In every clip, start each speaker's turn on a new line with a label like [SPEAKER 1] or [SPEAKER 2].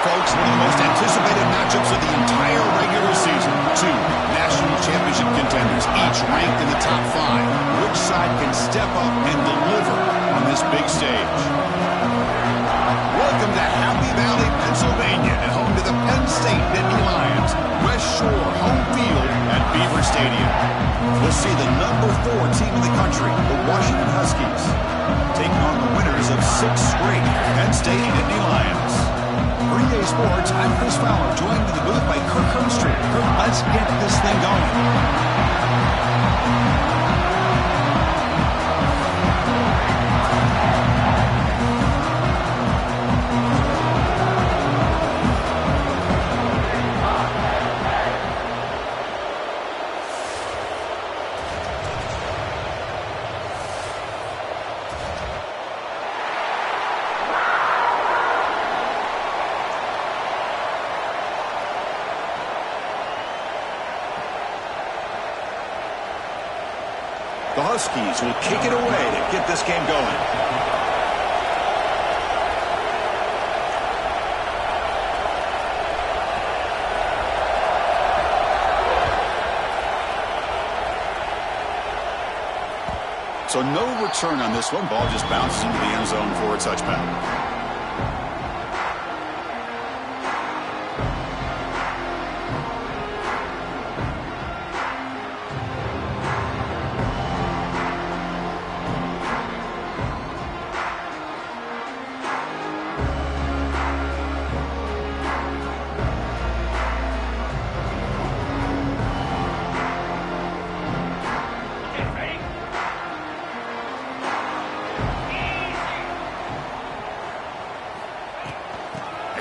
[SPEAKER 1] folks, one of the most anticipated matchups of the entire regular season. Two national championship contenders, each ranked in the top 5. Which side can step up and deliver on this big stage? Welcome to Happy Valley, Pennsylvania, and home to the Penn State Nittany Lions. West Shore home field at Beaver Stadium. We'll see the number 4 team in the country, the Washington Huskies, taking on the winners of 6 straight Penn State Nittany Lions. For EA Sports, I'm Chris Fowler, joined in the booth by Kirk Hermstreet. Kirk, let's get this thing going. The Huskies will kick it away to get this game going. So no return on this one. Ball just bounces into the end zone for a touchback.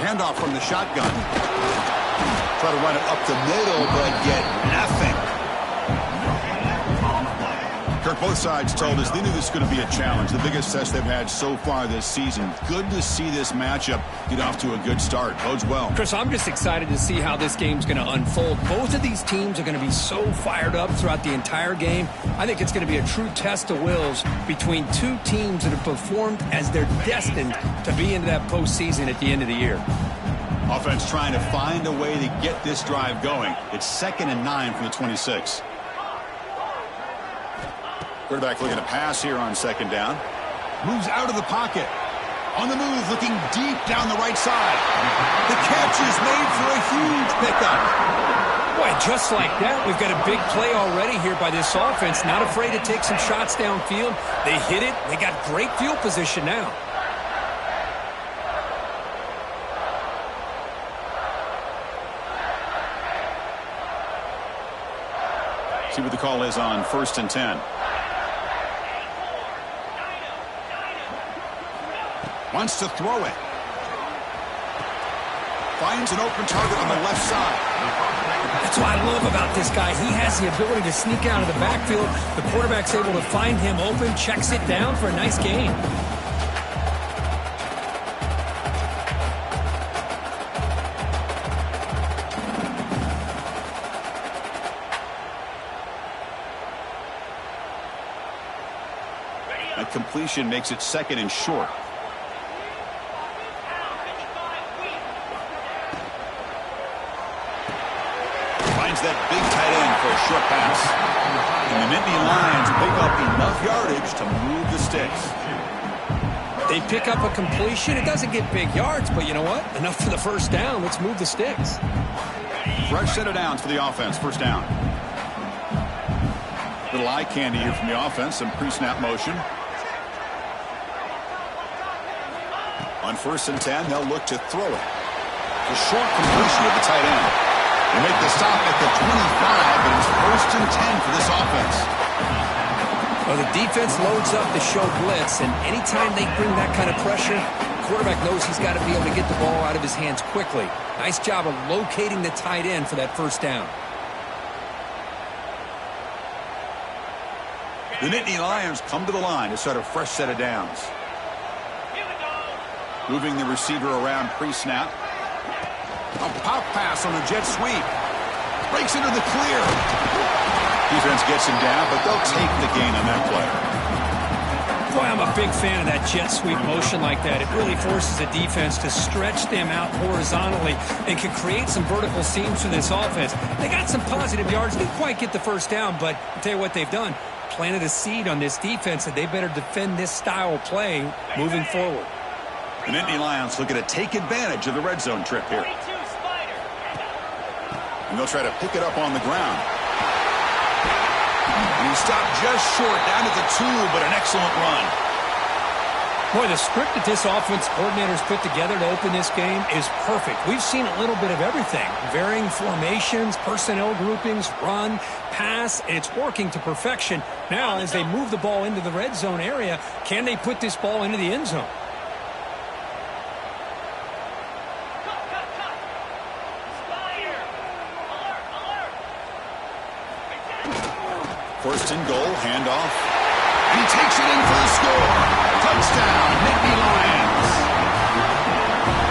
[SPEAKER 1] Handoff from the shotgun. Try to run it up the middle, but get nothing. Kirk, both sides told us they knew this was going to be a challenge. The biggest test they've had so far this season. Good to see this matchup get off to a good start. Bodes well.
[SPEAKER 2] Chris, I'm just excited to see how this game's going to unfold. Both of these teams are going to be so fired up throughout the entire game. I think it's going to be a true test of wills between two teams that have performed as they're destined to be into that postseason at the end of the year.
[SPEAKER 1] Offense trying to find a way to get this drive going. It's 2nd and 9 from the 26. Quarterback looking to pass here on 2nd down. Moves out of the pocket. On the move, looking deep down the right side. The catch is made for a huge pickup.
[SPEAKER 2] Boy, just like that, we've got a big play already here by this offense. Not afraid to take some shots downfield. They hit it. They got great field position now.
[SPEAKER 1] See what the call is on 1st and 10. Wants to throw it. Finds an open target on the left side.
[SPEAKER 2] That's what I love about this guy. He has the ability to sneak out of the backfield. The quarterback's able to find him open, checks it down for a nice gain.
[SPEAKER 1] That completion makes it 2nd and short. Finds that big tight end for a short pass. And the Nittany Lions pick up enough yardage to move the sticks.
[SPEAKER 2] They pick up a completion. It doesn't get big yards, but you know what? Enough for the first down. Let's move the sticks.
[SPEAKER 1] Fresh set of downs for the offense. First down. Little eye candy here from the offense. Some pre-snap motion. On 1st and 10, they'll look to throw it. The short completion of the tight end. They make the stop at the 25, but it's 1st and 10 for this offense.
[SPEAKER 2] Well, the defense loads up to show blitz, and anytime they bring that kind of pressure, the quarterback knows he's got to be able to get the ball out of his hands quickly. Nice job of locating the tight end for that first down.
[SPEAKER 1] The Nittany Lions come to the line to start a fresh set of downs. Moving the receiver around pre-snap. A pop pass on the jet sweep. Breaks into the clear. Defense gets him down, but they'll take the gain on that play.
[SPEAKER 2] Boy, I'm a a big fan of that jet sweep motion like that. It really forces the defense to stretch them out horizontally and can create some vertical seams for this offense. They got some positive yards. Didn't quite get the first down, but I'll tell you what they've done. Planted a seed on this defense, and they better defend this style of play moving forward.
[SPEAKER 1] The Nittany Lions looking to take advantage of the red zone trip here. And they'll try to pick it up on the ground. And he stopped just short, down at the 2, but an excellent run.
[SPEAKER 2] Boy, the script that this offense coordinator's put together to open this game is perfect. We've seen a little bit of everything. Varying formations, personnel groupings, run, pass, and it's working to perfection. Now, as they move the ball into the red zone area, can they put this ball into the end zone?
[SPEAKER 1] First and goal, handoff. He takes it in for the score. Touchdown, Nittany Lions.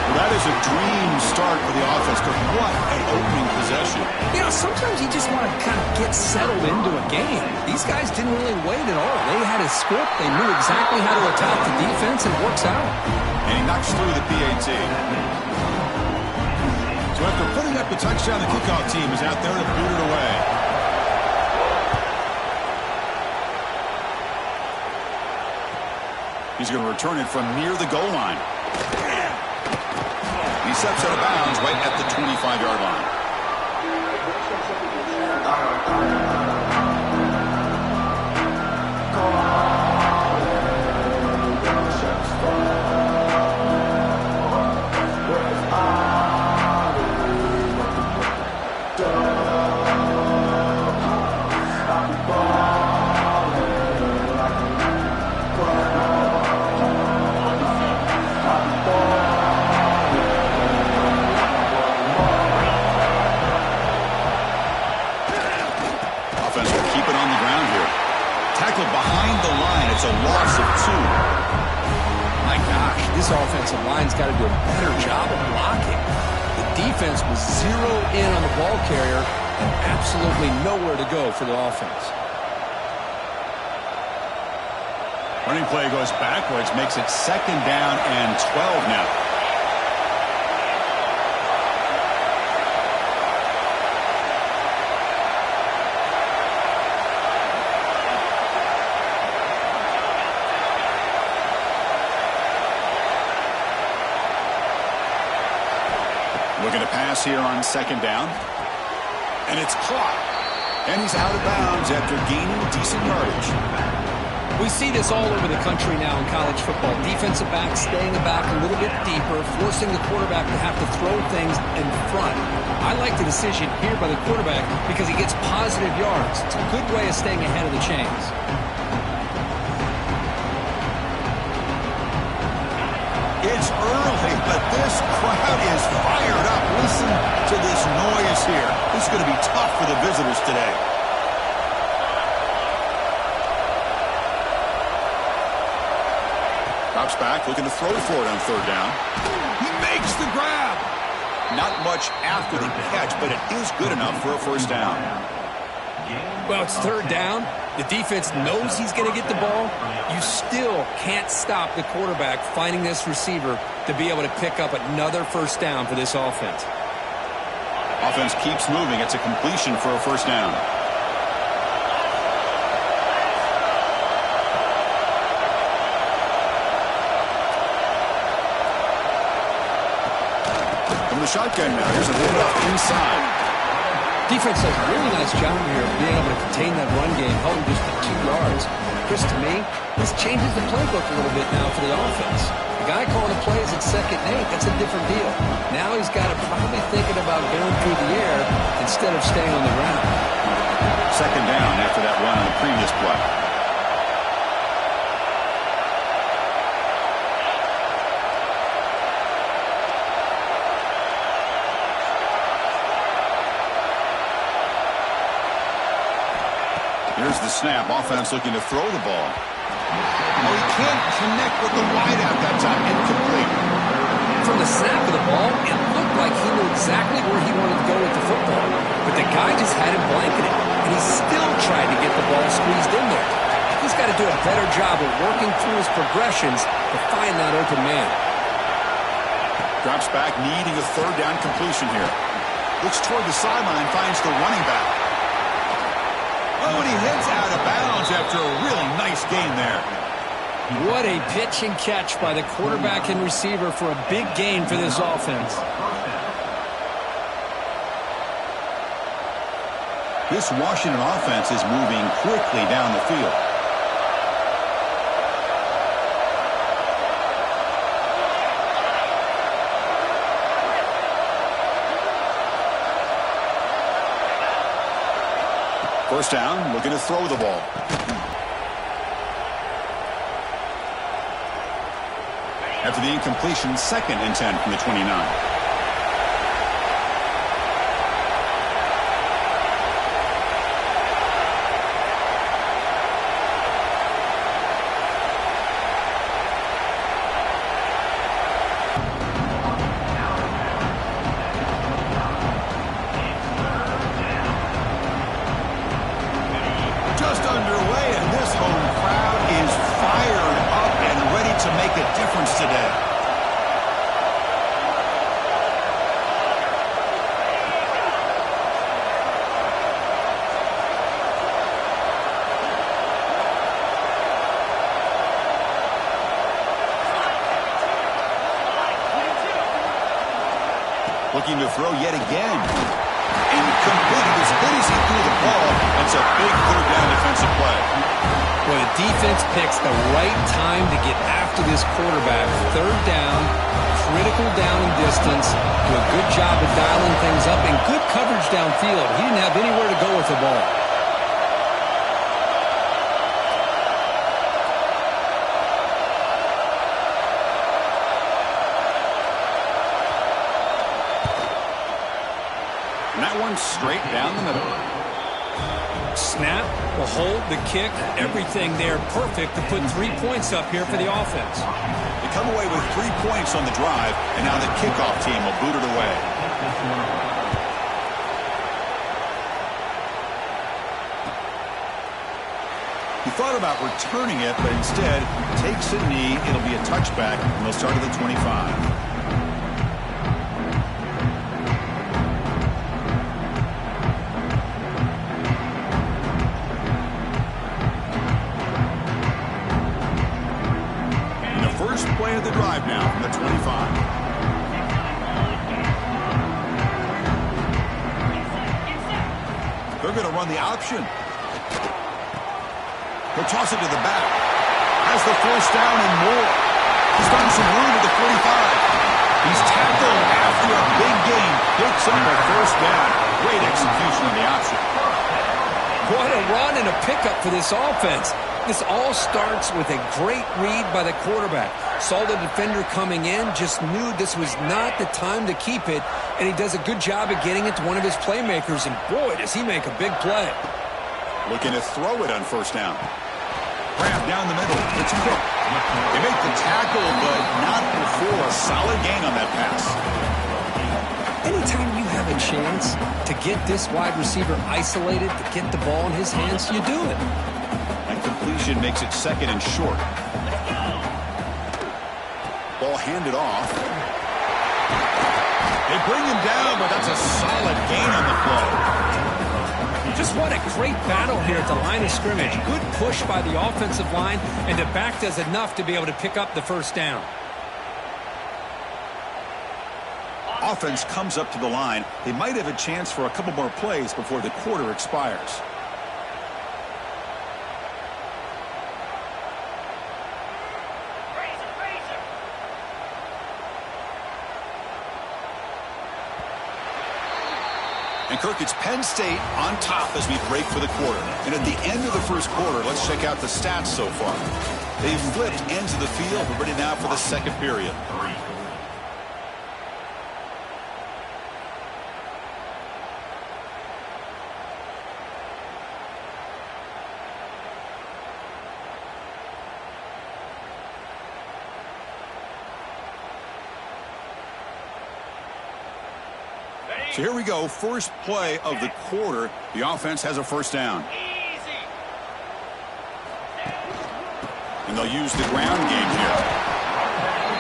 [SPEAKER 1] Well, that is a dream start for the offense, but what an opening possession.
[SPEAKER 2] You know, sometimes you just want to kind of get settled into a game. These guys didn't really wait at all. They had a script. They knew exactly how to attack the defense, and it works out.
[SPEAKER 1] And he knocks through the PAT. So after putting up the touchdown, the kickoff team is out there to boot it away. He's going to return it from near the goal line. He steps out of bounds right at the 25-yard line. Behind the line, it's a loss of 2.
[SPEAKER 2] My gosh, this offensive line's got to do a better job of blocking. The defense was zeroed in on the ball carrier and absolutely nowhere to go for the offense.
[SPEAKER 1] Running play goes backwards, makes it 2nd down and 12 now. Looking to pass here on 2nd down. And it's caught. And he's out of bounds after gaining decent yardage.
[SPEAKER 2] We see this all over the country now in college football. Defensive backs staying back a little bit deeper, forcing the quarterback to have to throw things in front. I like the decision here by the quarterback because he gets positive yards. It's a good way of staying ahead of the chains.
[SPEAKER 1] It's early, but this crowd is fired up. Listen to this noise here. This is going to be tough for the visitors today. Drops back, looking to throw for it on 3rd down. He makes the grab. Not much after the catch, but it is good enough for a 1st down.
[SPEAKER 2] Well, it's 3rd down. The defense knows he's going to get the ball. You still can't stop the quarterback finding this receiver to be able to pick up another 1st down for this offense.
[SPEAKER 1] Offense keeps moving. It's a completion for a 1st down. From the shotgun now, here's a handoff inside.
[SPEAKER 2] Defense does a really nice job here of being able to contain that run game, held him just to 2 yards. Chris, to me, this changes the playbook a little bit now for the offense. The guy calling the plays at 2nd and 8, that's a different deal. Now he's got to probably thinking about going through the air instead of staying on the ground.
[SPEAKER 1] 2nd down after that run on the previous play. Here's the snap. Offense looking to throw the ball. Oh, he can't connect with the wideout that time. Incomplete.
[SPEAKER 2] From the snap of the ball, it looked like he knew exactly where he wanted to go with the football. But the guy just had him blanketed, and he still tried to get the ball squeezed in there. He's got to do a better job of working through his progressions to find that open man.
[SPEAKER 1] Drops back, needing a third down completion here. Looks toward the sideline, finds the running back. Oh, and he heads out of bounds after a really nice gain there.
[SPEAKER 2] What a pitch and catch by the quarterback and receiver for a big gain for this offense.
[SPEAKER 1] This Washington offense is moving quickly down the field. First down, looking to throw the ball. After the incompletion, 2nd and 10 from the 29. Just underway, and this home crowd is fired up and ready to make a difference today. Looking to throw yet again. Incomplete. As good as he threw the ball, that's a big third down defensive play.
[SPEAKER 2] Well, the defense picks the right time to get after this quarterback. Third down, critical down and distance. Do a good job of dialing things up and good coverage downfield. He didn't have anywhere to go with the ball.
[SPEAKER 1] And that one's straight down the middle.
[SPEAKER 2] Snap, the hold, the kick, everything there perfect to put 3 points up here for the offense.
[SPEAKER 1] They come away with 3 points on the drive, and now the kickoff team will boot it away. He thought about returning it, but instead takes a knee. It'll be a touchback, and they'll start at the 25. Play of the drive now from the 25. They're going to run the option. He'll toss it to the back. Has the first down and more. He's gotten some room at the 45. He's tackled after a big gain. Picks up a first down. Great execution on the option.
[SPEAKER 2] What a run and a pickup for this offense. This all starts with a great read by the quarterback. Saw the defender coming in, just knew this was not the time to keep it, and he does a good job of getting it to one of his playmakers, and boy, does he make a big play.
[SPEAKER 1] Looking to throw it on first down. Grab down the middle. It's Cook. They make the tackle, but not before a solid gain on that pass.
[SPEAKER 2] Anytime you have a chance to get this wide receiver isolated, to get the ball in his hands, you do it.
[SPEAKER 1] That completion makes it 2nd and short. Ball handed off. They bring him down, but that's a solid gain on the play.
[SPEAKER 2] Just what a great battle here at the line of scrimmage. Good push by the offensive line, and the back does enough to be able to pick up the first down.
[SPEAKER 1] Offense comes up to the line. They might have a chance for a couple more plays before the quarter expires. And Kirk, it's Penn State on top as we break for the quarter. And at the end of the first quarter, let's check out the stats so far. They've flipped ends of the field. We're ready now for the second period. So here we go, first play of the quarter. The offense has a first down. And they'll use the ground game here.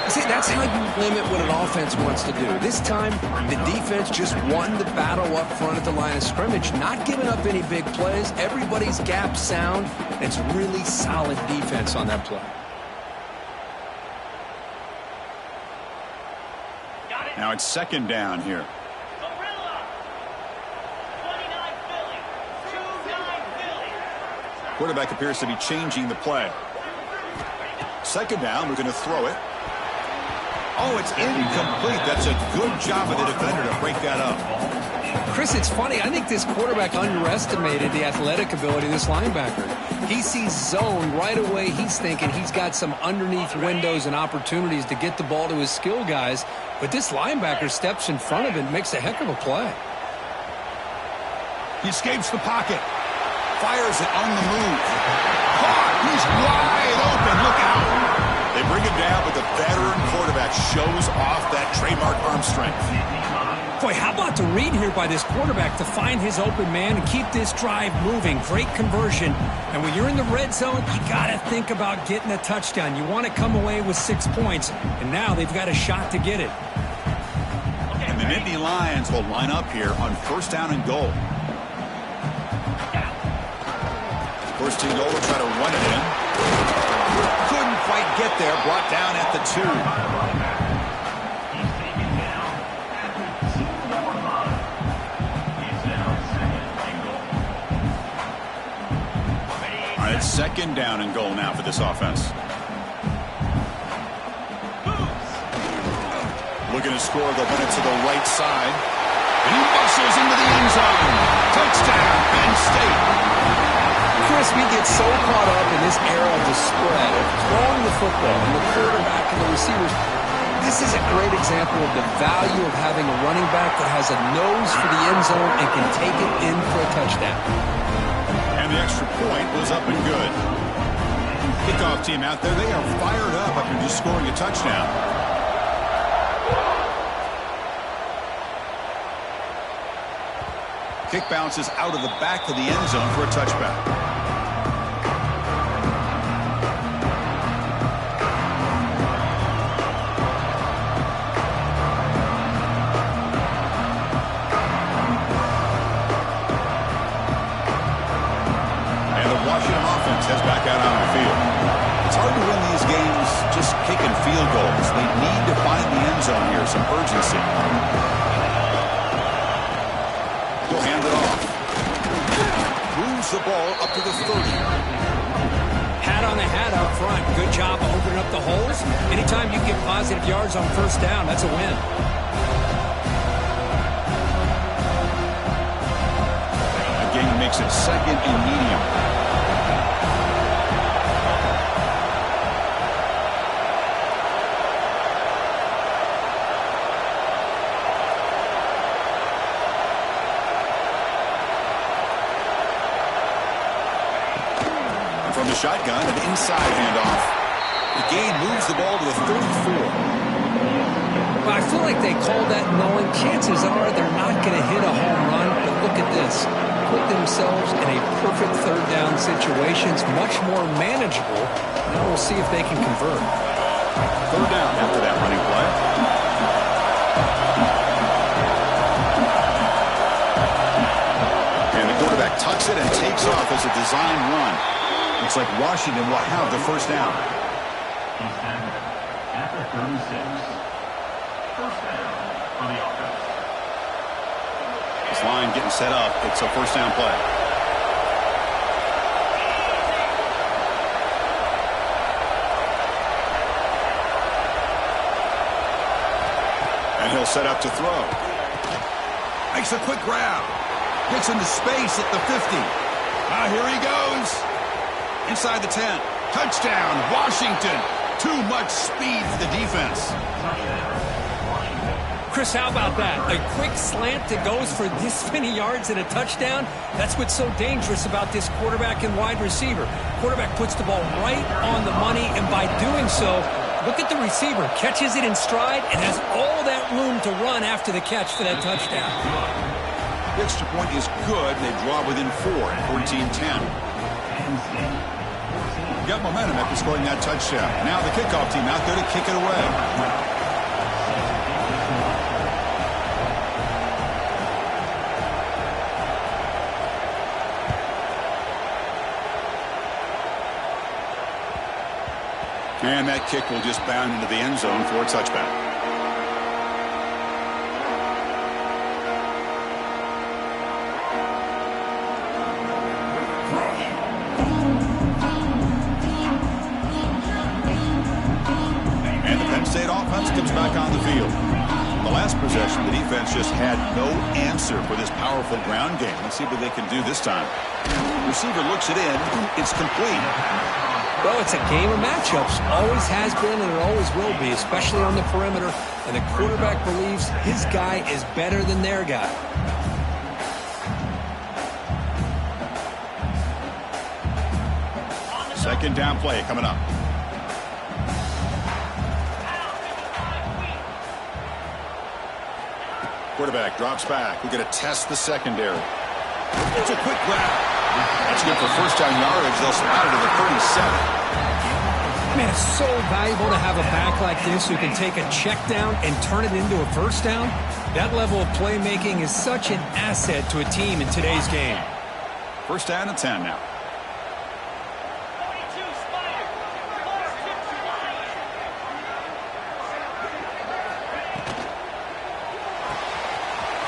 [SPEAKER 2] See, that's how you limit what an offense wants to do. This time, the defense just won the battle up front at the line of scrimmage, not giving up any big plays. Everybody's gap sound. It's really solid defense on that play.
[SPEAKER 1] Now it's second down here. Quarterback appears to be changing the play. Second down, we're going to throw it. Oh, it's incomplete. That's a good job of the defender to break that up.
[SPEAKER 2] Chris, it's funny. I think this quarterback underestimated the athletic ability of this linebacker. He sees zone right away. He's thinking he's got some underneath windows and opportunities to get the ball to his skill guys. But this linebacker steps in front of it and makes a heck of a play.
[SPEAKER 1] He escapes the pocket. Fires it on the move. Caught. He's wide open. Look out. They bring him down, but the veteran quarterback shows off that trademark arm strength.
[SPEAKER 2] Boy, how about the read here by this quarterback to find his open man and keep this drive moving. Great conversion. And when you're in the red zone, you got to think about getting a touchdown. You want to come away with 6 points, and now they've got a shot to get it.
[SPEAKER 1] And the Nittany Lions will line up here on first down and goal. First team goal will try to run it in. Couldn't quite get there. Brought down at the 2. All right, second down and goal now for this offense. Looking to score, they'll run it to the right side. And he muscles into the end zone. Touchdown, Penn State.
[SPEAKER 2] Chris, we get so caught up in this era of the spread, of throwing the football and the quarterback and the receivers. This is a great example of the value of having a running back that has a nose for the end zone and can take it in for a touchdown.
[SPEAKER 1] And the extra point was up and good. Kickoff team out there, they are fired up after just scoring a touchdown. Kick bounces out of the back of the end zone for a touchback. Heads back out on the field. It's hard to win these games just kicking field goals. They need to find the end zone here, some urgency. He'll hand it off. Moves the ball up to the 30.
[SPEAKER 2] Hat on the hat up front. Good job of opening up the holes. Anytime you get positive yards on first down, that's a win.
[SPEAKER 1] Again, he makes it second and medium. From the shotgun, an inside handoff. The gain moves the ball to the 34.
[SPEAKER 2] Well, I feel like they called that knowing chances are they're not going to hit a home run, but look at this. Put themselves in a perfect third down situation. It's much more manageable. Now we'll see if they can convert.
[SPEAKER 1] Third down after that running play. And the quarterback tucks it and takes off as a design run. Looks like Washington will have the first down.
[SPEAKER 3] After 36. First down on the offense.
[SPEAKER 1] This line getting set up. It's a first down play. And he'll set up to throw. Makes a quick grab. Gets into space at the 50. Here he goes. Inside the 10. Touchdown, Washington. Too much speed for the defense.
[SPEAKER 2] Chris, how about that? A quick slant that goes for this many yards and a touchdown? That's what's so dangerous about this quarterback and wide receiver. Quarterback puts the ball right on the money, and by doing so, look at the receiver. Catches it in stride and has all that room to run after the catch for that touchdown.
[SPEAKER 1] The extra point is good. They draw within 4 at 14-10. got momentum after scoring that touchdown. Now the kickoff team out there to kick it away. And that kick will just bound into the end zone for a touchback. And the Penn State offense comes back on the field. The last possession, the defense just had no answer for this powerful ground game. Let's see what they can do this time. Receiver looks it in. It's complete.
[SPEAKER 2] Well, it's a game of matchups. Always has been and it always will be, especially on the perimeter. And the quarterback believes his guy is better than their guy.
[SPEAKER 1] Second down play coming up. Quarterback drops back. We're going to test the secondary. It's a quick grab. That's good for first down yardage. They'll spot it at the 37.
[SPEAKER 2] Man, it's so valuable to have a back like this who can take a check down and turn it into a first down. That level of playmaking is such an asset to a team in today's game.
[SPEAKER 1] First down and 10 now.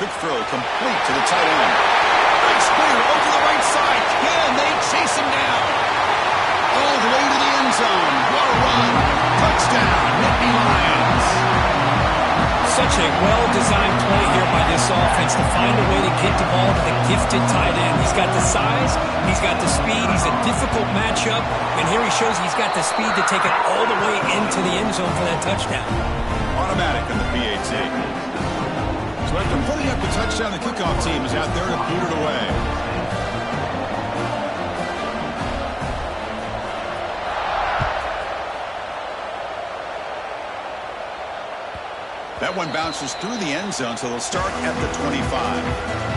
[SPEAKER 1] Quick throw complete to the tight end. Big spear over the right side. Can they chase him down? All the way to the end zone. What a run. Touchdown, Nittany Lions.
[SPEAKER 2] Such a well-designed play here by this offense to find a way to get the ball to the gifted tight end. He's got the size. He's got the speed. He's a difficult matchup. And here he shows he's got the speed to take it all the way into the end zone for that touchdown.
[SPEAKER 1] Automatic on the PAT. So after putting up the touchdown, the kickoff team is out there to boot it away. That one bounces through the end zone, so they'll start at the 25.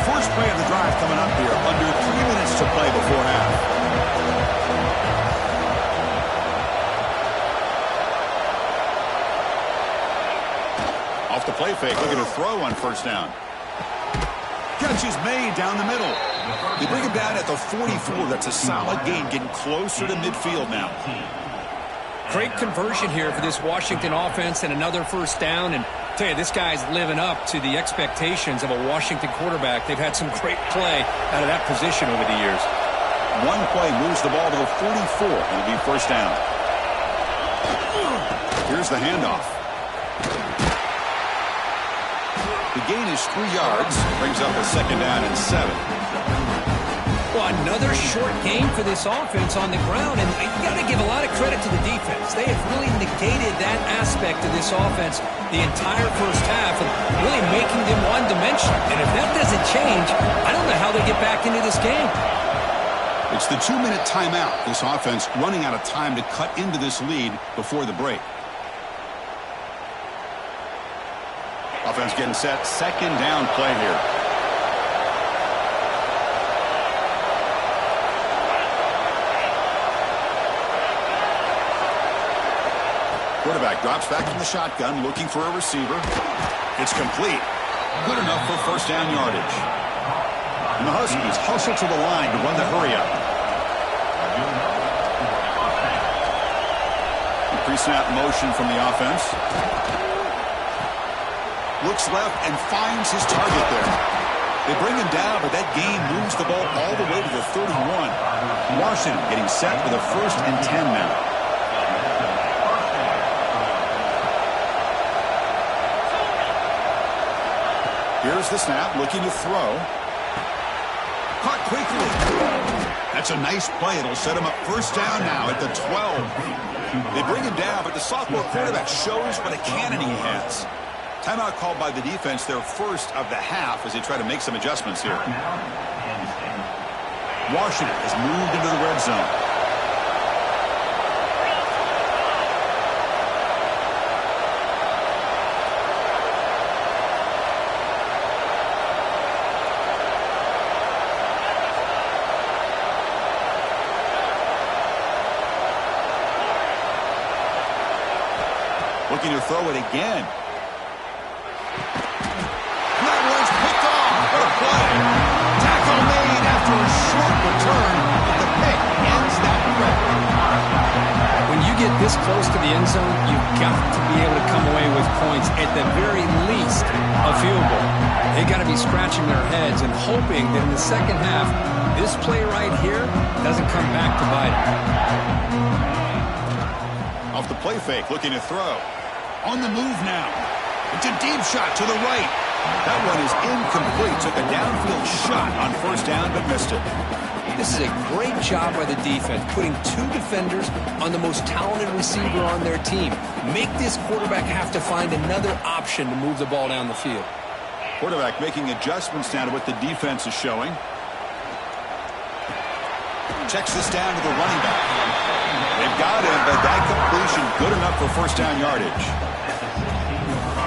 [SPEAKER 1] First play of the drive coming up here. Under 3 minutes to play before half. Off the play fake. Looking to throw on first down. Catch is made down the middle. They bring him down at the 44. That's a solid gain, getting closer to midfield now.
[SPEAKER 2] Great conversion here for this Washington offense and another first down. And I tell you, this guy's living up to the expectations of a Washington quarterback. They've had some great play out of that position over the years.
[SPEAKER 1] One play moves the ball to the 44. It'll be first down. Here's the handoff. The gain is 3 yards. Brings up a second down and 7.
[SPEAKER 2] Well, another short game for this offense on the ground, and you got to give a lot of credit to the defense. They have really negated that aspect of this offense the entire first half and really making them one-dimensional. And if that doesn't change, I don't know how they get back into this game.
[SPEAKER 1] It's the 2-minute timeout. This offense running out of time to cut into this lead before the break. Offense getting set. Second down play here. Quarterback drops back from the shotgun, looking for a receiver. It's complete. Good enough for first down yardage. And the Huskies hustle to the line to run the hurry-up. Pre-snap motion from the offense. Looks left and finds his target there. They bring him down, but that gain moves the ball all the way to the 31. Washington getting set for the first and 10 now. Here's the snap, looking to throw. Caught quickly. That's a nice play. It'll set him up first down now at the 12. They bring him down, but the sophomore quarterback shows what a cannon he has. Timeout called by the defense, their first of the half, as they try to make some adjustments here. Washington has moved into the red zone. Looking to throw it again. And that one's picked off. What a play. Tackle made after a short return, but the pick ends that threat.
[SPEAKER 2] When you get this close to the end zone, you've got to be able to come away with points, at the very least, a field goal. They got to be scratching their heads and hoping that in the second half, this play right here doesn't come back to bite them.
[SPEAKER 1] Off the play fake, looking to throw. On the move now. It's a deep shot to the right. That one is incomplete. Took a downfield shot on first down, but missed it.
[SPEAKER 2] This is a great job by the defense, putting two defenders on the most talented receiver on their team. Make this quarterback have to find another option to move the ball down the field.
[SPEAKER 1] Quarterback making adjustments now to what the defense is showing. Checks this down to the running back. They've got him, but that completion good enough for first down yardage.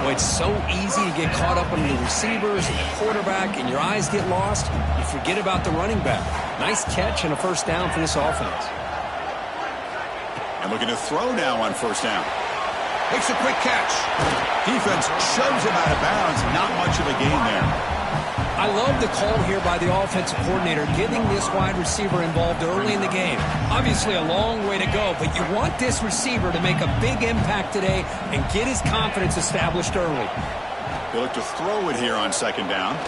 [SPEAKER 2] Well, it's so easy to get caught up on the receivers and the quarterback, and your eyes get lost. You forget about the running back. Nice catch and a first down for this offense.
[SPEAKER 1] And looking to throw now on first down. Makes a quick catch. Defense shoves him out of bounds. Not much of a gain there.
[SPEAKER 2] I love the call here by the offensive coordinator, getting this wide receiver involved early in the game. Obviously a long way to go, but you want this receiver to make a big impact today and get his confidence established early.
[SPEAKER 1] They look to throw it here on second down.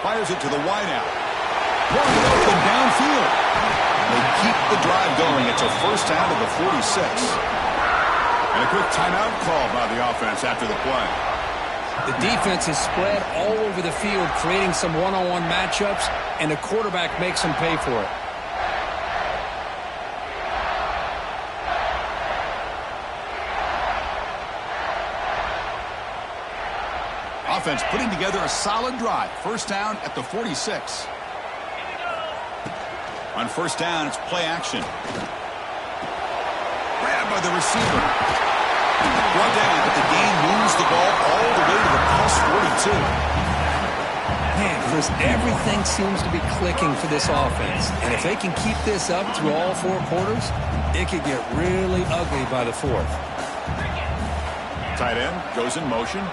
[SPEAKER 1] Fires it to the wideout. Throwing it open downfield. They keep the drive going. It's a first down to the 46. And a quick timeout call by the offense after the play.
[SPEAKER 2] The defense is spread all over the field, creating some one-on-one matchups, and the quarterback makes them pay for it.
[SPEAKER 1] Offense putting together a solid drive. First down at the 46. On first down, it's play action. Grabbed by the receiver. Brought down, but the gain moves the ball all the way to the plus 42.
[SPEAKER 2] Man, Chris, everything seems to be clicking for this offense. And if they can keep this up through all four quarters, it could get really ugly by the fourth.
[SPEAKER 1] Tight end goes in motion.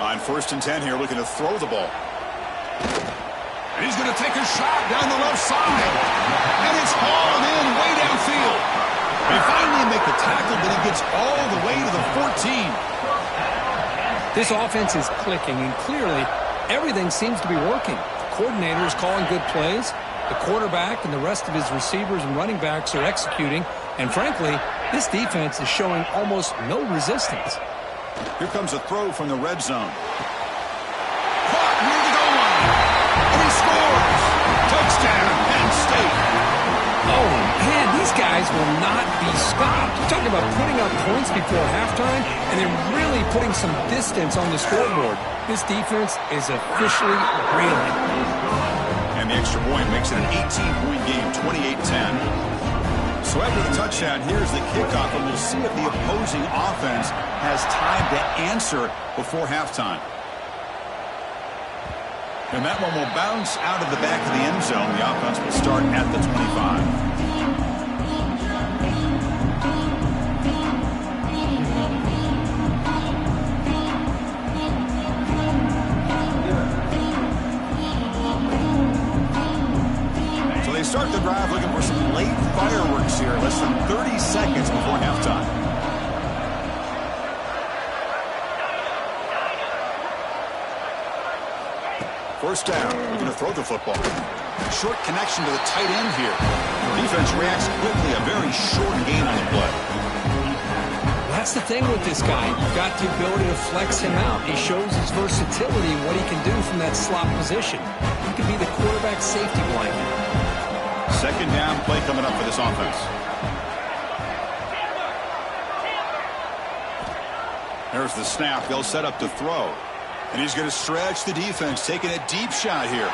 [SPEAKER 1] On first and 10 here, looking to throw the ball. And he's going to take a shot down the left side. And it's hauled in way downfield. They finally make the tackle, but he gets all the way to the 14.
[SPEAKER 2] This offense is clicking, and clearly everything seems to be working. The coordinator is calling good plays. The quarterback and the rest of his receivers and running backs are executing. And frankly, this defense is showing almost no resistance.
[SPEAKER 1] Here comes a throw from the red zone. Caught near the goal line. And he scores. Touchdown, Penn State.
[SPEAKER 2] Oh, man, these guys will not be stopped. You're talking about putting up points before halftime and then really putting some distance on the scoreboard. This defense is officially reeling.
[SPEAKER 1] And the extra point makes it an 18-point game, 28-10. So after the touchdown, here's the kickoff, and we'll see if the opposing offense has time to answer before halftime. And that one will bounce out of the back of the end zone. The offense will start at the 25. Start the drive looking for some late fireworks here. Less than 30 seconds before halftime. First down. Looking to throw the football. Short connection to the tight end here. Defense reacts quickly. A very short gain on the play.
[SPEAKER 2] That's the thing with this guy. You've got the ability to flex him out. He shows his versatility and what he can do from that slot position. He could be the quarterback safety blanket.
[SPEAKER 1] Second down play coming up for this offense. There's the snap. They'll set up to throw. And he's going to stretch the defense, taking a deep shot here.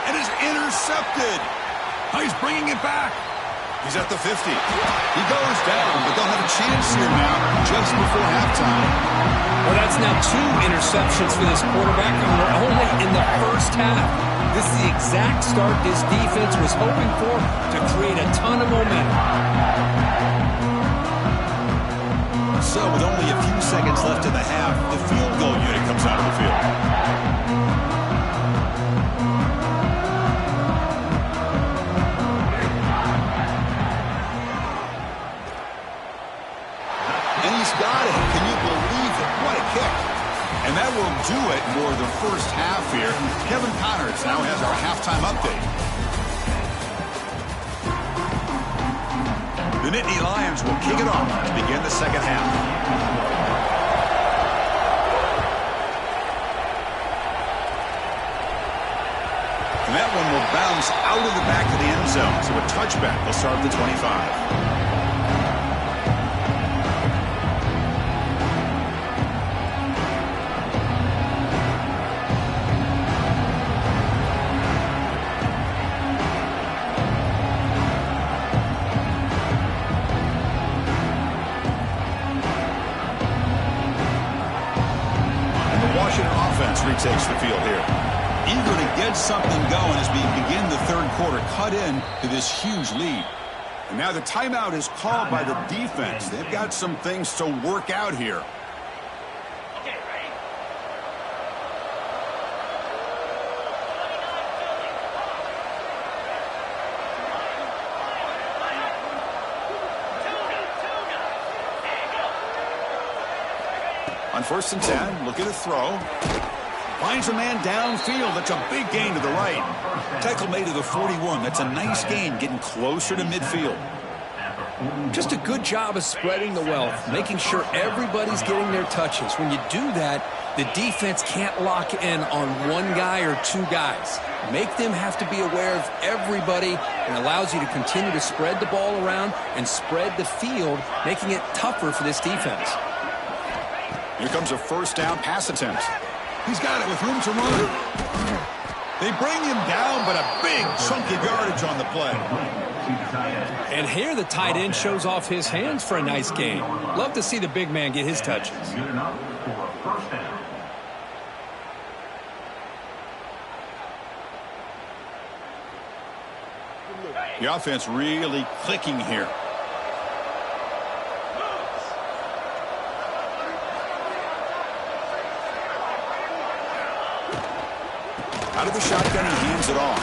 [SPEAKER 1] And is intercepted. Oh, he's bringing it back. He's at the 50. He goes down, but they'll have a chance here now just before halftime.
[SPEAKER 2] Well, that's now 2 interceptions for this quarterback, and we're only in the first half. This is the exact start this defense was hoping for to create a ton of momentum.
[SPEAKER 1] So with only a few seconds left in the half, the field goal unit comes out of the field. And he's got it. Can you believe it? What a kick. And that will do it for the first half here. Kevin Connors now has our halftime update. The Nittany Lions will kick it off to begin the second half. And that one will bounce out of the back of the end zone. So a touchback will start at the 25. Retakes the field here. Eager to get something going as we begin the third quarter. Cut in to this huge lead. And now the timeout is called by the defense. They've got some things to work out here.
[SPEAKER 3] Okay, ready?
[SPEAKER 1] On 1st and 10, look at a throw. Finds a man downfield. That's a big gain to the right. Tackle made to the 41. That's a nice gain, getting closer to midfield.
[SPEAKER 2] Just a good job of spreading the wealth, making sure everybody's getting their touches. When you do that, the defense can't lock in on one guy or 2 guys. Make them have to be aware of everybody, and allows you to continue to spread the ball around and spread the field, making it tougher for this defense.
[SPEAKER 1] Here comes a first down pass attempt. He's got it with room to run. They bring him down, but a big chunky yardage on the play.
[SPEAKER 2] And here the tight end shows off his hands for a nice gain. Love to see the big man get his touches.
[SPEAKER 3] Good enough for a first down.
[SPEAKER 1] The offense really clicking here. Out of the shotgun, he hands it off.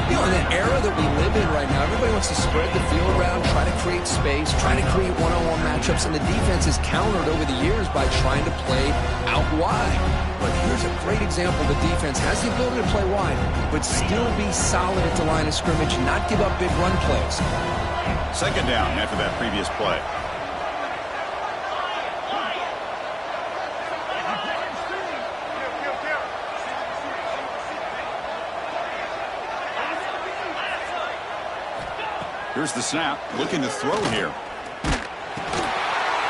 [SPEAKER 2] You know, in the era that we live in right now, everybody wants to spread the field around, try to create space, try to create one-on-one matchups, and the defense is countered over the years by trying to play out wide. But here's a great example. The defense has the ability to play wide, but still be solid at the line of scrimmage and not give up big run plays.
[SPEAKER 1] Second down after that previous play. Here's the snap, looking to throw here.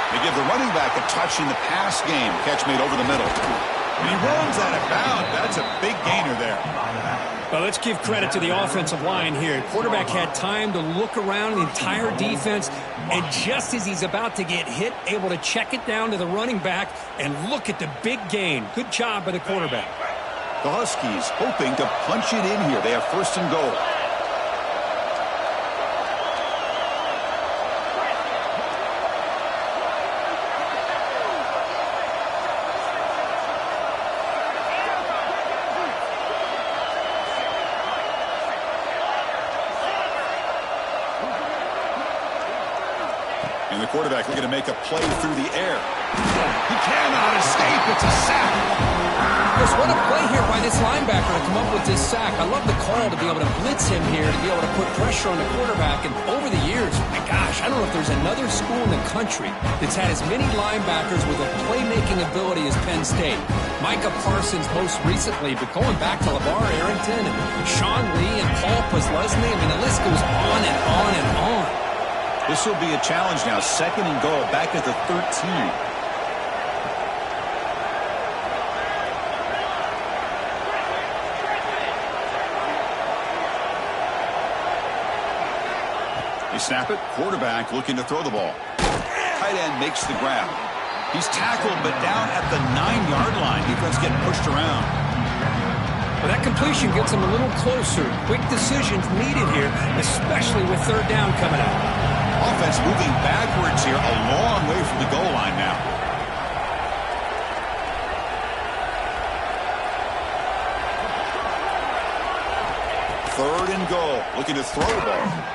[SPEAKER 1] They give the running back a touch in the pass game. Catch made over the middle. And he runs out of bounds. That's a big gainer there.
[SPEAKER 2] Well, let's give credit to the offensive line here. Quarterback had time to look around the entire defense, and just as he's about to get hit, able to check it down to the running back, and look at the big gain. Good job by the quarterback.
[SPEAKER 1] The Huskies hoping to punch it in here. They have 1st and goal. And the quarterback looking to make a play through the air. He cannot escape. It's a sack.
[SPEAKER 2] Chris, what a play here by this linebacker to come up with this sack. I love the call to be able to blitz him here, to be able to put pressure on the quarterback. And over the years, my gosh, I don't know if there's another school in the country that's had as many linebackers with a playmaking ability as Penn State. Micah Parsons most recently, but going back to LeVar Arrington and Sean Lee and Paul Posluszny, I mean, the list goes on and on and on.
[SPEAKER 1] This will be a challenge now. 2nd and goal, back at the 13. They snap it. Quarterback looking to throw the ball. Tight end makes the grab. He's tackled, but down at the 9-yard line. Defense getting pushed around.
[SPEAKER 2] Well, that completion gets him a little closer. Quick decisions needed here, especially with third down coming up.
[SPEAKER 1] Offense moving backwards here, a long way from the goal line now. Third and goal, looking to throw the ball.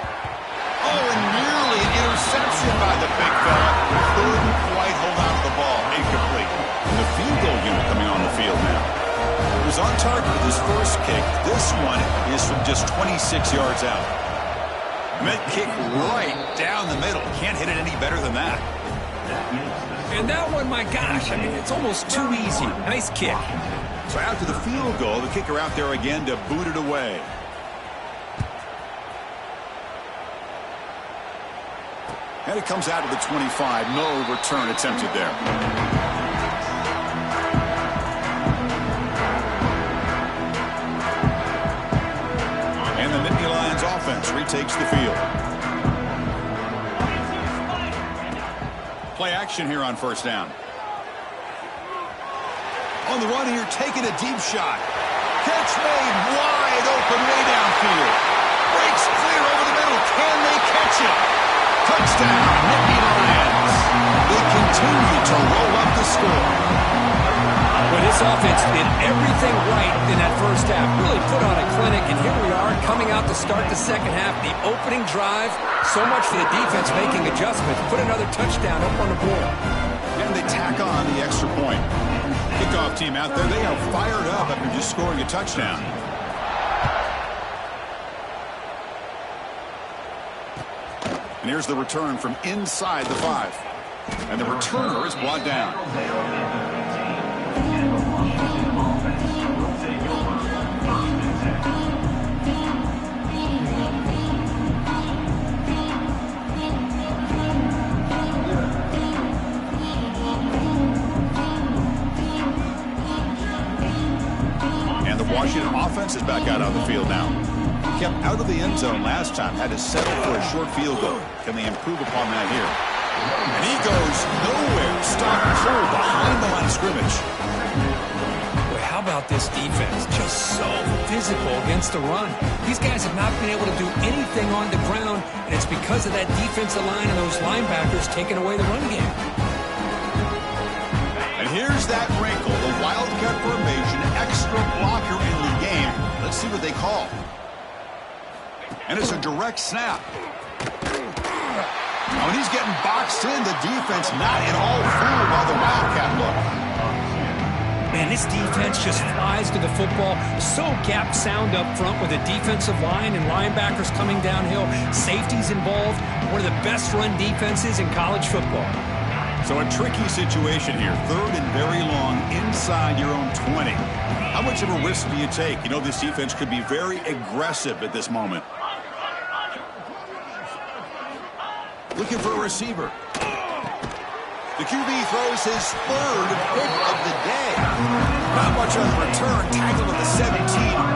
[SPEAKER 1] Oh, and nearly an interception by the big fella. Couldn't quite hold on to the ball. Incomplete. And the field goal unit coming on the field now. He was on target with his first kick. This one is from just 26 yards out. Meant kick right down the middle. Can't hit it any better than that.
[SPEAKER 2] And that one, my gosh, I mean, it's almost too easy. Nice kick.
[SPEAKER 1] So after the field goal, the kicker out there again to boot it away. And it comes out of the 25. No return attempted there. And the Nittany Lions offense retakes the field. Play action here on first down. On the run here, taking a deep shot. Catch made wide open way downfield. Breaks clear over the middle. Can they catch it? Touchdown, Nittany Lions. They continue to roll up the score.
[SPEAKER 2] Well, this offense did everything right in that first half. Really put on a clinic, and here we are coming out to start the second half. The opening drive, so much for the defense making adjustments. Put another touchdown up on the board.
[SPEAKER 1] And they tack on the extra point. Kickoff team out there, they are fired up after just scoring a touchdown. And here's the return from inside the 5. And the returner is brought down. And the Washington offense is back out on the field now. Kept out of the end zone last time, had to settle for a short field goal. Can they improve upon that here? And he goes nowhere. Stop cold behind the line of scrimmage.
[SPEAKER 2] Boy, how about this defense? Just so physical against the run. These guys have not been able to do anything on the ground, and it's because of that defensive line and those linebackers taking away the run game.
[SPEAKER 1] And here's that wrinkle, the Wildcat formation, extra blocker in the game. Let's see what they call. And it's a direct snap. Oh, and he's getting boxed in. The defense not at all fooled by the Wildcat look.
[SPEAKER 2] Man, this defense just flies to the football. So gap sound up front with a defensive line and linebackers coming downhill. Safeties involved. One of the best run defenses in college football.
[SPEAKER 1] So a tricky situation here. Third and very long inside your own 20. How much of a risk do you take? You know, this defense could be very aggressive at this moment. Looking for a receiver. The QB throws his third pick of the day. Not much on the return. Tackled at the 17,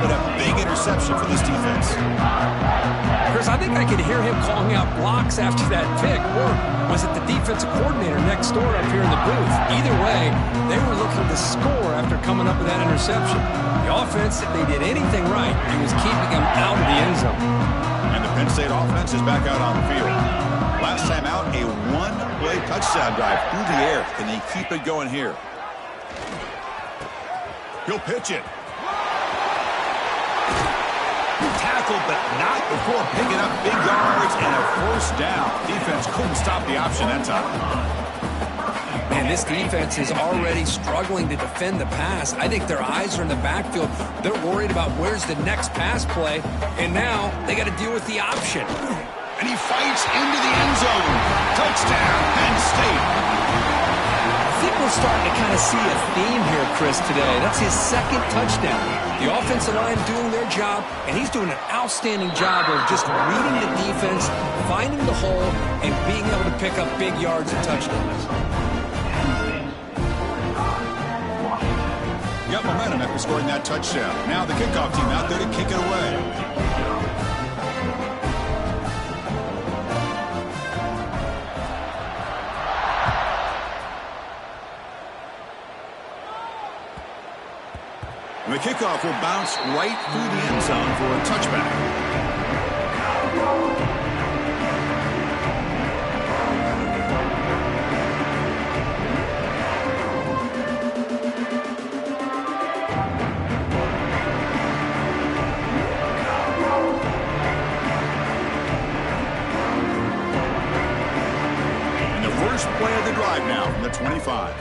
[SPEAKER 1] but a big interception for this defense.
[SPEAKER 2] Chris, I think I could hear him calling out blocks after that pick. Or was it the defensive coordinator next door up here in the booth? Either way, they were looking to score after coming up with that interception. The offense, if they did anything right, it was keeping them out of the end zone.
[SPEAKER 1] And the Penn State offense is back out on the field. Last time out, a one-play touchdown drive through the air. Can they keep it going here? He'll pitch it. Tackled, but not before picking up big yards and a first down. Defense couldn't stop the option that time.
[SPEAKER 2] Man, this defense is already struggling to defend the pass. I think their eyes are in the backfield. They're worried about where's the next pass play, and now they got to deal with the option.
[SPEAKER 1] And he fights into the end zone. Touchdown, Penn State.
[SPEAKER 2] I think we're starting to kind of see a theme here, Chris, today. That's his second touchdown. The offensive line doing their job, and he's doing an outstanding job of just reading the defense, finding the hole, and being able to pick up big yards and touchdowns.
[SPEAKER 1] Got momentum after scoring that touchdown. Now the kickoff team out there to kick it away. The kickoff will bounce right through the end zone for a touchback. First play of the drive now from the 25.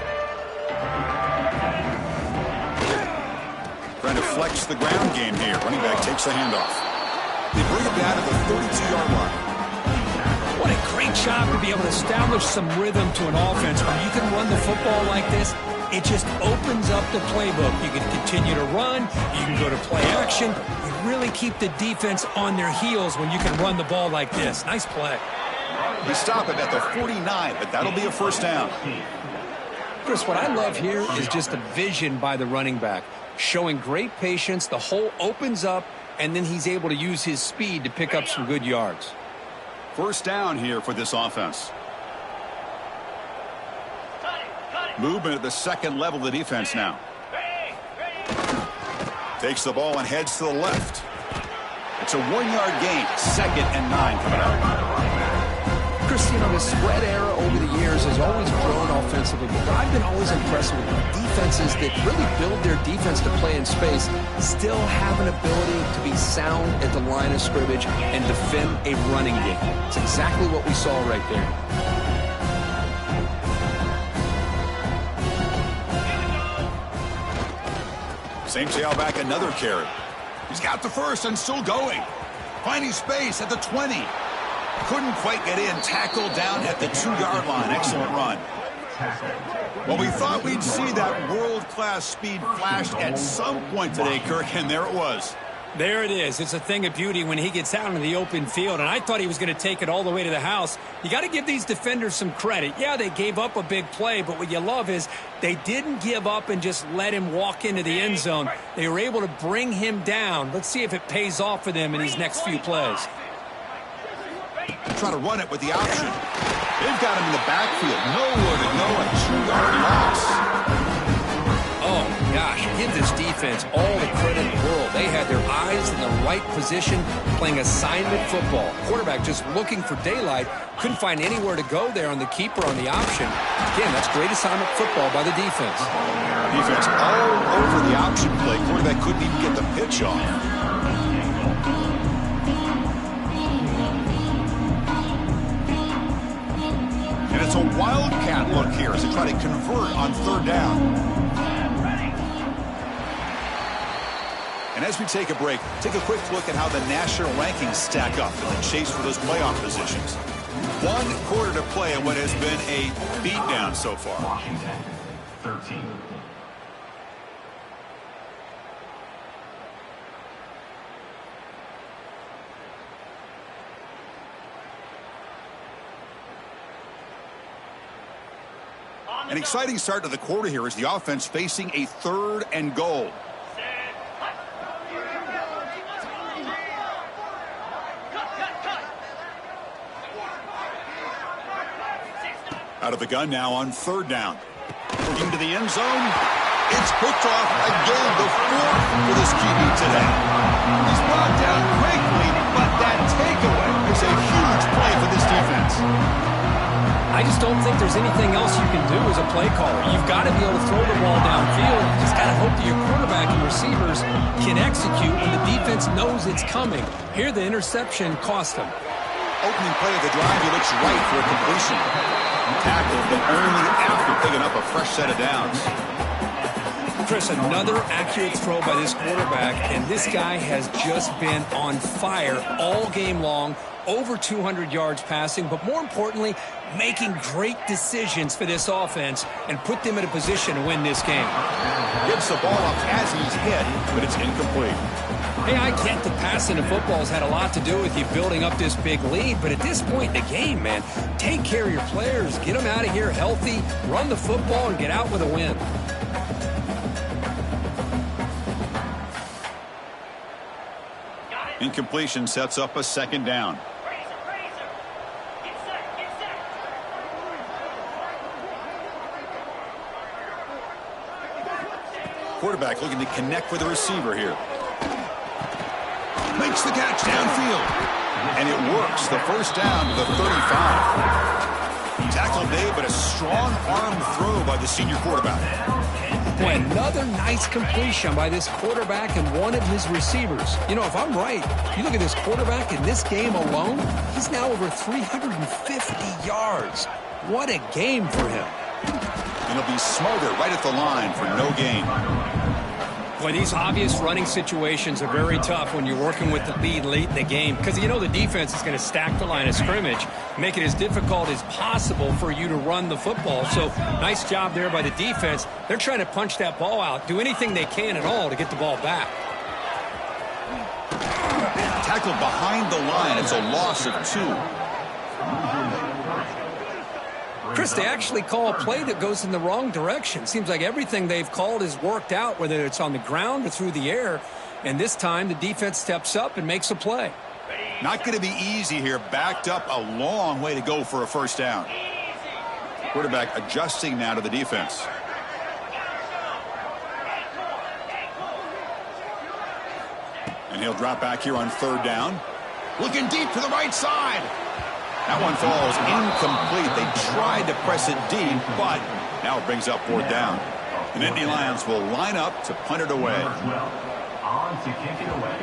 [SPEAKER 1] Trying to flex the ground game here. Running back takes the handoff. They bring it down to the 32-yard line.
[SPEAKER 2] What a great job to be able to establish some rhythm to an offense. When you can run the football like this, it just opens up the playbook. You can continue to run. You can go to play action. You really keep the defense on their heels when you can run the ball like this. Nice play.
[SPEAKER 1] They stop it at the 49, but that'll be a first down.
[SPEAKER 2] Chris, what I love here is just the vision by the running back. Showing great patience, the hole opens up, and then he's able to use his speed to pick up some good yards.
[SPEAKER 1] First down here for this offense. Movement at the second level of the defense now. Takes the ball and heads to the left. It's a 1-yard gain. 2nd and 9 coming up.
[SPEAKER 2] Chris, you know, the spread era over the years has always grown offensively, but I've been always impressed with defenses that really build their defense to play in space, still have an ability to be sound at the line of scrimmage and defend a running game. It's exactly what we saw right there.
[SPEAKER 1] Same tailback, another carry. He's got the first and still going. Finding space at the 20. Couldn't quite get in. Tackled down at the 2-yard line. Excellent run. Well, we thought we'd see that world-class speed flashed at some point today, Kirk, and there it was.
[SPEAKER 2] There it is. It's a thing of beauty when he gets out into the open field, and I thought he was going to take it all the way to the house. You got to give these defenders some credit. Yeah, they gave up a big play, but what you love is they didn't give up and just let him walk into the end zone. They were able to bring him down. Let's see if it pays off for them in these next few plays.
[SPEAKER 1] Try to run it with the option. They've got him in the backfield. Nowhere to go. A 2-yard loss.
[SPEAKER 2] Oh, gosh. Give this defense all the credit in the world. They had their eyes in the right position playing assignment football. Quarterback just looking for daylight. Couldn't find anywhere to go there on the keeper on the option. Again, that's great assignment football by the defense.
[SPEAKER 1] Defense all over the option play. Quarterback couldn't even get the pitch off. And it's a wildcat look here as they try to convert on 3rd down. And as we take a break, take a quick look at how the national rankings stack up in the chase for those playoff positions. 1 quarter to play in what has been a beatdown so far.
[SPEAKER 3] Washington, 13.
[SPEAKER 1] An exciting start to the quarter here as the offense facing a 3rd and goal. Out of the gun now on 3rd down. Into the end zone. It's picked off again, the 4th for this QB today. He's brought down quickly, but that takeaway is a huge play for this defense.
[SPEAKER 2] I just don't think there's anything else you can do as a play caller. You've got to be able to throw the ball downfield. You just got to hope that your quarterback and receivers can execute when the defense knows it's coming. Here, the interception cost him.
[SPEAKER 1] Opening play of the drive, he looks right for a completion. Tackled, but only after picking up a fresh set of downs.
[SPEAKER 2] Chris, another accurate throw by this quarterback, and this guy has just been on fire all game long. Over 200 yards passing, but more importantly, making great decisions for this offense and put them in a position to win this game.
[SPEAKER 1] Gives the ball up as he's hit, but it's incomplete.
[SPEAKER 2] Hey, I get the passing of football has had a lot to do with you building up this big lead, but at this point in the game, man, take care of your players, get them out of here healthy, run the football, and get out with a win.
[SPEAKER 1] Incompletion sets up a 2nd down. quarterback looking to connect with the receiver here. Makes the catch downfield. And it works. The first down to the 35. Tackle made, but a strong arm throw by the senior quarterback.
[SPEAKER 2] Boy, another nice completion by this quarterback and one of his receivers. You know, if I'm right, you look at this quarterback in this game alone, he's now over 350 yards. What a game for him.
[SPEAKER 1] And he'll be smothered right at the line for no gain.
[SPEAKER 2] Boy, these obvious running situations are very tough when you're working with the lead late in the game because you know the defense is going to stack the line of scrimmage, make it as difficult as possible for you to run the football. So nice job there by the defense. They're trying to punch that ball out, do anything they can at all to get the ball back.
[SPEAKER 1] Tackled behind the line. It's a loss of 2.
[SPEAKER 2] Chris, they actually call a play that goes in the wrong direction. Seems like everything they've called has worked out, whether it's on the ground or through the air. And this time, the defense steps up and makes a play.
[SPEAKER 1] Not going to be easy here. Backed up a long way to go for a first down. Quarterback adjusting now to the defense. And he'll drop back here on third down. Looking deep to the right side. That one falls incomplete. They tried to press it deep, but now it brings up fourth down. And Indy Lions will line up to punt it away.
[SPEAKER 3] On to kick it away.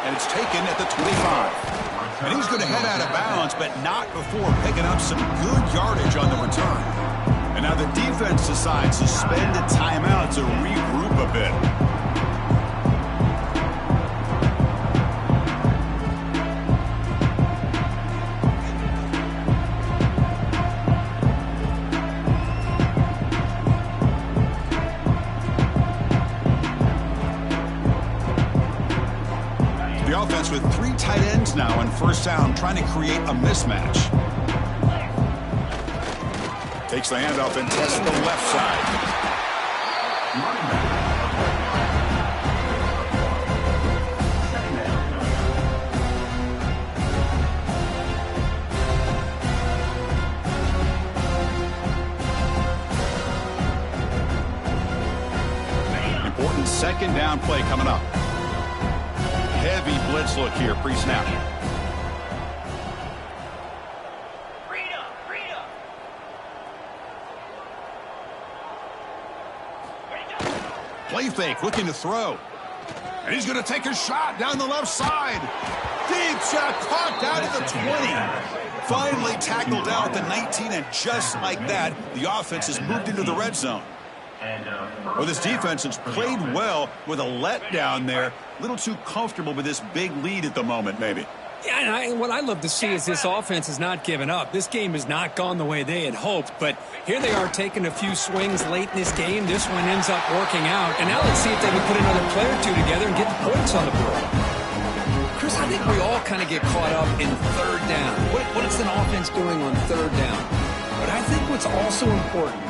[SPEAKER 1] And it's taken at the 25. And he's going to head out of bounds, but not before picking up some good yardage on the return. And now the defense decides to spend a timeout to regroup a bit. Offense with 3 tight ends now on first down, trying to create a mismatch. Takes the handoff and tests the left side. Important second down play coming up. Heavy blitz look here, pre-snap. Play fake, looking to throw. And he's going to take a shot down the left side. Deep shot, caught down at the 20. Finally tackled down at the 19, and just like that, the offense has moved into the red zone. Well, this defense has played well with a letdown there. A little too comfortable with this big lead at the moment, maybe.
[SPEAKER 2] Yeah, and what I love to see is this offense has not given up. This game has not gone the way they had hoped, but here they are taking a few swings late in this game. This one ends up working out, and now let's see if they can put another play or two together and get the points on the board. Chris, I think we all kind of get caught up in third down. What is an offense doing on third down? But I think what's also important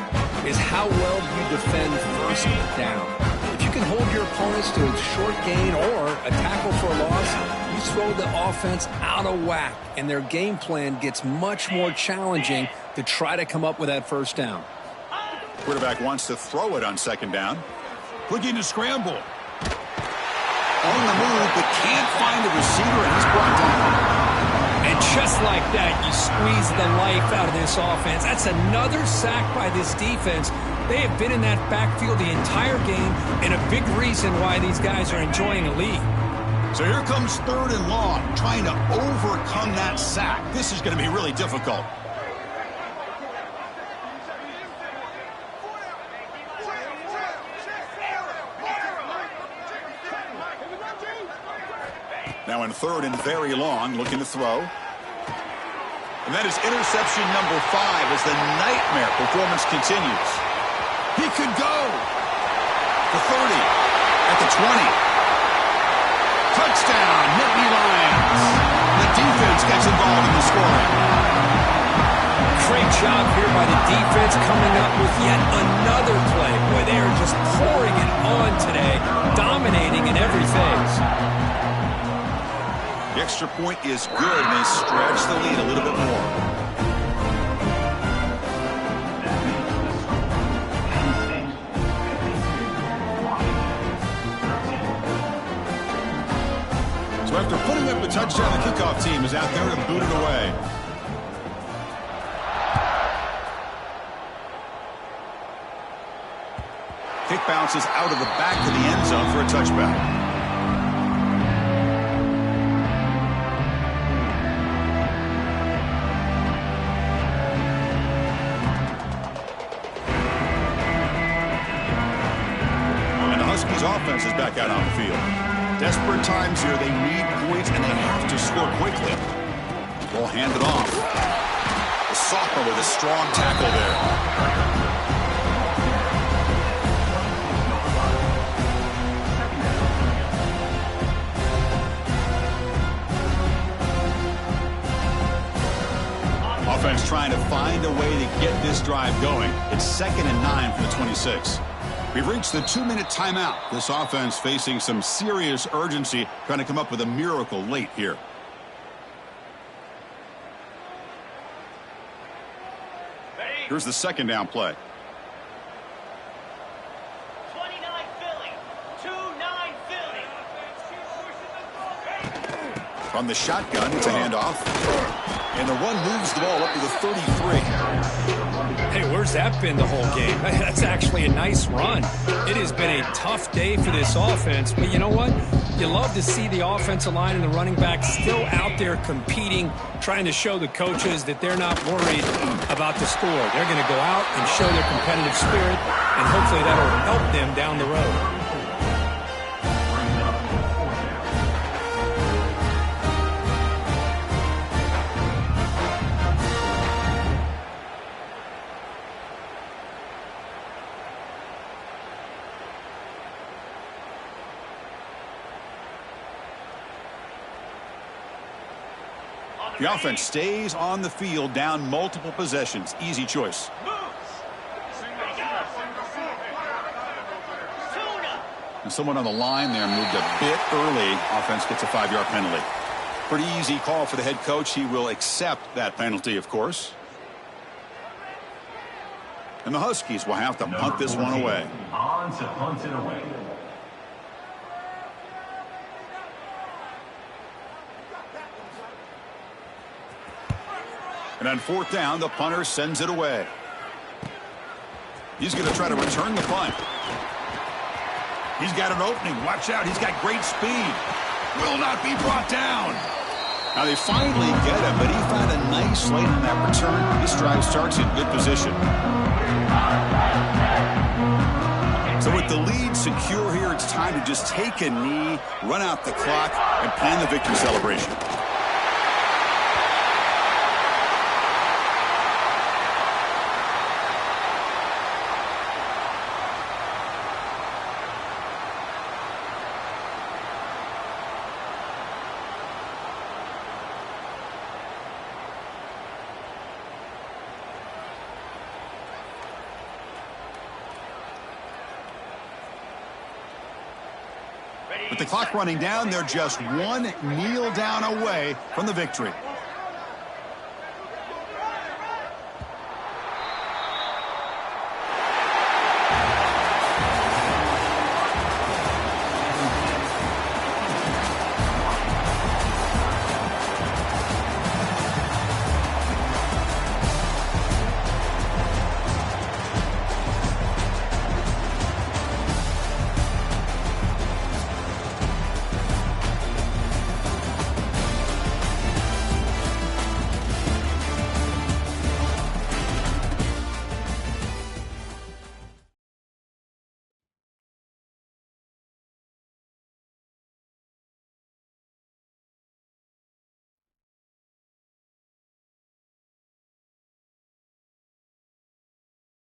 [SPEAKER 2] is how well you defend first down. If you can hold your opponents to a short gain or a tackle for a loss, you throw the offense out of whack, and their game plan gets much more challenging to try to come up with that first down.
[SPEAKER 1] Quarterback wants to throw it on second down. Looking to scramble. On the move, but can't find a receiver, and he's brought down.
[SPEAKER 2] And just like that, you squeeze the life out of this offense. That's another sack by this defense. They have been in that backfield the entire game, and a big reason why these guys are enjoying a lead.
[SPEAKER 1] So here comes third and long, trying to overcome that sack. This is going to be really difficult. Now in third and very long, looking to throw. And that is interception number 5 as the nightmare performance continues. He could go. The 30, at the 20. Touchdown, Nittany Lions. The defense gets involved in the scoring.
[SPEAKER 2] Great job here by the defense coming up with yet another play. Boy, they are just pouring it on today, dominating in every phase.
[SPEAKER 1] The extra point is good, and they stretch the lead a little bit more. So after putting up the touchdown, the kickoff team is out there to boot it away. Kick bounces out of the back of the end zone for a touchback. Offense is back out on the field. Desperate times here. They need points, and they have to score quickly. Ball handed off. The sophomore with a strong tackle there. Offense trying to find a way to get this drive going. It's 2nd and 9 from the 26. We've reached the 2-minute timeout. This offense facing some serious urgency, trying to come up with a miracle late here. Here's the 2nd down play.
[SPEAKER 4] 29 Philly. 2-9 Philly.
[SPEAKER 1] From the shotgun, it's a handoff. And the run moves the ball up to the 33.
[SPEAKER 2] Hey, where's that been the whole game? That's actually a nice run. It has been a tough day for this offense, but you know what? You love to see the offensive line and the running back still out there competing, trying to show the coaches that they're not worried about the score. They're going to go out and show their competitive spirit, and hopefully that'll help them down the road.
[SPEAKER 1] The offense stays on the field, down multiple possessions. Easy choice. And someone on the line there moved a bit early. Offense gets a 5-yard penalty. Pretty easy call for the head coach. He will accept that penalty, of course. And the Huskies will have to punt this one away.
[SPEAKER 3] On to punt it away.
[SPEAKER 1] And on 4th down, the punter sends it away. He's going to try to return the punt. He's got an opening. Watch out. He's got great speed. Will not be brought down. Now they finally get him, but he found a nice lane on that return. This drive starts in good position. So with the lead secure here, it's time to just take a knee, run out the clock, and plan the victory celebration. With the clock running down, they're just one kneel down away from the victory.